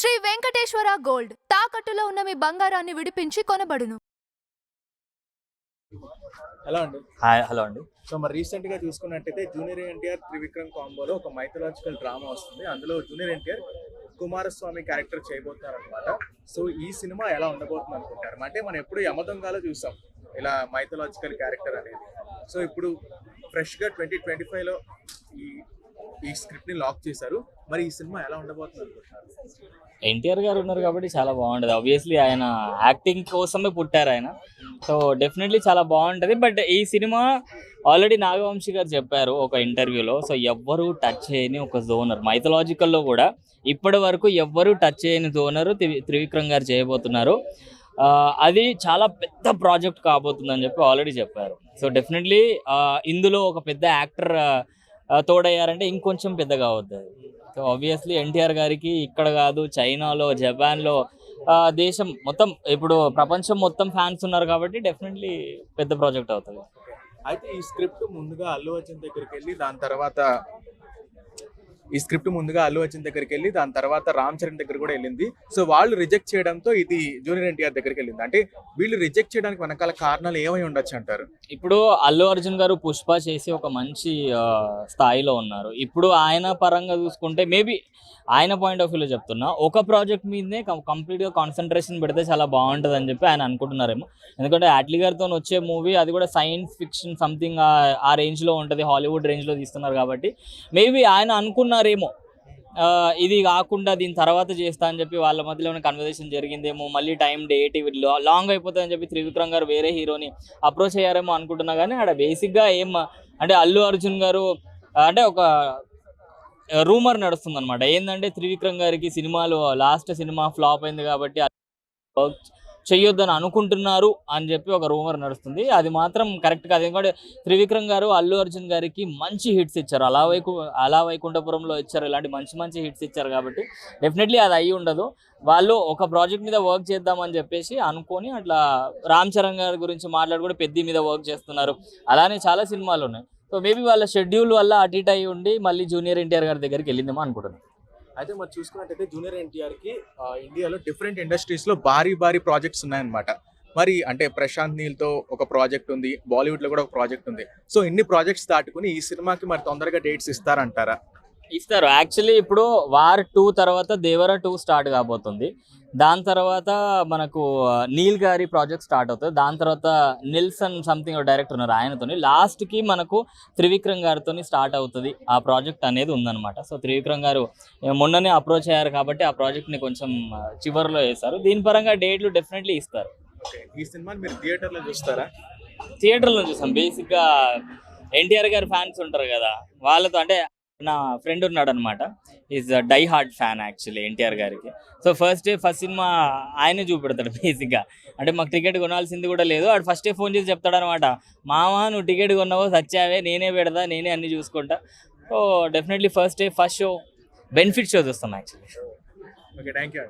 Shri Venkateswara gold తాకట్టులో ఉన్న మీ బంగారాన్ని విడిపించి కొనబడును. హలో అండి. హలో అండి. సో మరి రీసెంట్ గా చూసుకున్నట్టయితే జూనియర్ ఎన్టీఆర్ త్రివిక్రమ్ కాంబోలో ఒక మైథలాజికల్ డ్రామా వస్తుంది. అందులో జూనియర్ ఎన్టీఆర్ కుమారస్వామి క్యారెక్టర్ చేయబోతున్నారు అనమాట. సో ఈ సినిమా ఎలా ఉండబోతుంది అనుకుంటారు? అంటే మనం ఎప్పుడు యమదొంగలో చూసాం ఇలా మైథలాజికల్ క్యారెక్టర్ అనేది. సో ఇప్పుడు ఫ్రెష్ గా 2025లో ఈ స్క్రిప్ట్ ని లాక్ చేశారు. మరి ఈ సినిమా ఎలా ఉండబోతుంది అనుకుంటున్నారు? ఎన్టీఆర్ గారు ఉన్నారు కాబట్టి చాలా బాగుంటుంది. ఆబ్వియస్లీ ఆయన యాక్టింగ్ కోసమే పుట్టారు ఆయన. సో డెఫినెట్లీ చాలా బాగుంటుంది. బట్ ఈ సినిమా ఆల్రెడీ నాగవంశీ గారు చెప్పారు ఒక ఇంటర్వ్యూలో. సో ఎవ్వరూ టచ్ చేయని ఒక జోనర్, మైథలాజికల్లో కూడా ఇప్పటి వరకు ఎవ్వరూ టచ్ చేయని జోనర్ త్రివిక్రమ్ గారు చేయబోతున్నారు. అది చాలా పెద్ద ప్రాజెక్ట్ కాబోతుందని చెప్పి ఆల్రెడీ చెప్పారు. సో డెఫినెట్లీ ఇందులో ఒక పెద్ద యాక్టర్ తోడయ్యారంటే ఇంకొంచెం పెద్దగా అవుతుంది. సో ఆబ్వియస్లీ ఎన్టీఆర్ గారికి ఇక్కడ కాదు, చైనాలో, జపాన్లో, దేశం మొత్తం, ఇప్పుడు ప్రపంచం మొత్తం ఫ్యాన్స్ ఉన్నారు కాబట్టి డెఫినెట్లీ పెద్ద ప్రాజెక్ట్ అవుతుంది. అయితే ఈ స్క్రిప్ట్ ముందుగా అల్లు అర్జున్ దగ్గరికి వెళ్ళి దాని తర్వాత రామ్ చరణ్ దగ్గర కూడా వెళ్ళింది. సో వాళ్ళు రిజెక్ట్ చేయడంతో ఇది జూనియర్ ఎన్టీఆర్ దగ్గరికి వెళ్ళింది. అంటే వీళ్ళు రిజెక్ట్ చేయడానికి వెనకాల కారణాలు ఏమై ఉండొచ్చు అంటారు? ఇప్పుడు అల్లు అర్జున్ గారు పుష్ప చేసి ఒక మంచి స్థాయిలో ఉన్నారు. ఇప్పుడు ఆయన పరంగా చూసుకుంటే మేబీ ఆయన పాయింట్ ఆఫ్ వ్యూలో చెప్తున్నా, ఒక ప్రాజెక్ట్ మీదనే కంప్లీట్గా కాన్సన్ట్రేషన్ పెడితే చాలా బాగుంటుంది అని చెప్పి ఆయన అనుకుంటున్నారేమో. ఎందుకంటే అట్లీ గారితో వచ్చే మూవీ అది కూడా సైన్స్ ఫిక్షన్ సంథింగ్ ఆ రేంజ్లో ఉంటుంది, హాలీవుడ్ రేంజ్లో తీస్తున్నారు కాబట్టి మేబీ ఆయన అనుకున్నారేమో ఇది కాకుండా దీని తర్వాత చేస్తా అని చెప్పి వాళ్ళ మధ్యలో కన్వర్సేషన్ జరిగిందేమో, మళ్ళీ టైం డేట్ లాంగ్ అయిపోతుందని చెప్పి త్రివిక్రమ్ గారు వేరే హీరోని అప్రోచ్ అయ్యారేమో అనుకుంటున్నా. కానీ ఆడ బేసిక్గా అంటే అల్లు అర్జున్ గారు అంటే ఒక రూమర్ నడుస్తుంది అనమాట. ఏంటంటే త్రివిక్రమ్ గారికి సినిమాలో లాస్ట్ సినిమా ఫ్లాప్ అయింది కాబట్టి చెయ్యొద్దని అనుకుంటున్నారు అని చెప్పి ఒక రూమర్ నడుస్తుంది. అది మాత్రం కరెక్ట్ కాదు. ఎందుకంటే త్రివిక్రమ్ గారు అల్లు అర్జున్ గారికి మంచి హిట్స్ ఇచ్చారు, అలా వైకుంఠపురంలో ఇచ్చారు, ఇలాంటి మంచి హిట్స్ ఇచ్చారు కాబట్టి డెఫినెట్లీ అది అయ్యి ఉండదు. వాళ్ళు ఒక ప్రాజెక్ట్ మీద వర్క్ చేద్దామని చెప్పేసి అనుకొని అట్లా రామ్ చరణ్ గారి గురించి మాట్లాడుకుంటే పెద్ద మీద వర్క్ చేస్తున్నారు. అలానే చాలా సినిమాలు ఉన్నాయి. సో మేబీ వాళ్ళ షెడ్యూల్ వల్ల అటు ఇటు అయ్యి ఉండి మళ్ళీ జూనియర్ ఎన్టీఆర్ గారి దగ్గరికి వెళ్ళిందేమో అనుకుంటున్నాను. అయితే మరి చూసుకున్నట్టయితే జూనియర్ ఎన్టీఆర్కి ఇండియాలో డిఫరెంట్ ఇండస్ట్రీస్లో భారీ ప్రాజెక్ట్స్ ఉన్నాయన్నమాట. మరి అంటే ప్రశాంత్ నీల్తో ఒక ప్రాజెక్ట్ ఉంది, బాలీవుడ్లో కూడా ఒక ప్రాజెక్ట్ ఉంది. సో ఇన్ని ప్రాజెక్ట్స్ దాటుకుని ఈ సినిమాకి మరి తొందరగా డేట్స్ ఇస్తారంటారా? ఇస్తారు. యాక్చువల్లీ ఇప్పుడు వార్ 2 తర్వాత దేవర 2 స్టార్ట్ కాబోతుంది. దాని తర్వాత మనకు నీల్ గారి ప్రాజెక్ట్ స్టార్ట్ అవుతుంది. దాని తర్వాత నిల్సన్ సంథింగ్ డైరెక్టర్ ఉన్నారు, ఆయనతో లాస్ట్కి మనకు త్రివిక్రమ్ గారితో స్టార్ట్ అవుతుంది ఆ ప్రాజెక్ట్ అనేది ఉందన్నమాట. సో త్రివిక్రమ్ గారు మొన్ననే అప్రోచ్ అయ్యారు కాబట్టి ఆ ప్రాజెక్ట్ని కొంచెం చివరిలో వేస్తారు. దీని పరంగా డేట్లు డెఫినెట్లీ ఇస్తారు. ఈ సినిమాని మీరు థియేటర్లో చూస్తారా? థియేటర్లో చూస్తాం. బేసిక్గా ఎన్టీఆర్ గారి ఫ్యాన్స్ ఉంటారు కదా, వాళ్ళతో అంటే నా ఫ్రెండ్ ఉన్నాడు అనమాట, is die hard fan actually NTR గారికి. సో ఫస్ట్ సినిమా ఆయనే చూపెడతాడు బేసిక్గా. అంటే మాకు టికెట్ కొనాల్సింది కూడా లేదు, వాడు ఫస్ట్ ఫోన్ చేసి చెప్తాడు అనమాట, మామ నువ్వు టికెట్ కొన్నావో సచ్చావే, నేనే పెడతా, నేనే అన్ని చూసుకుంటా. So definitely first show benefit show చూస్తాం యాక్చువల్లీ. Okay, thank you.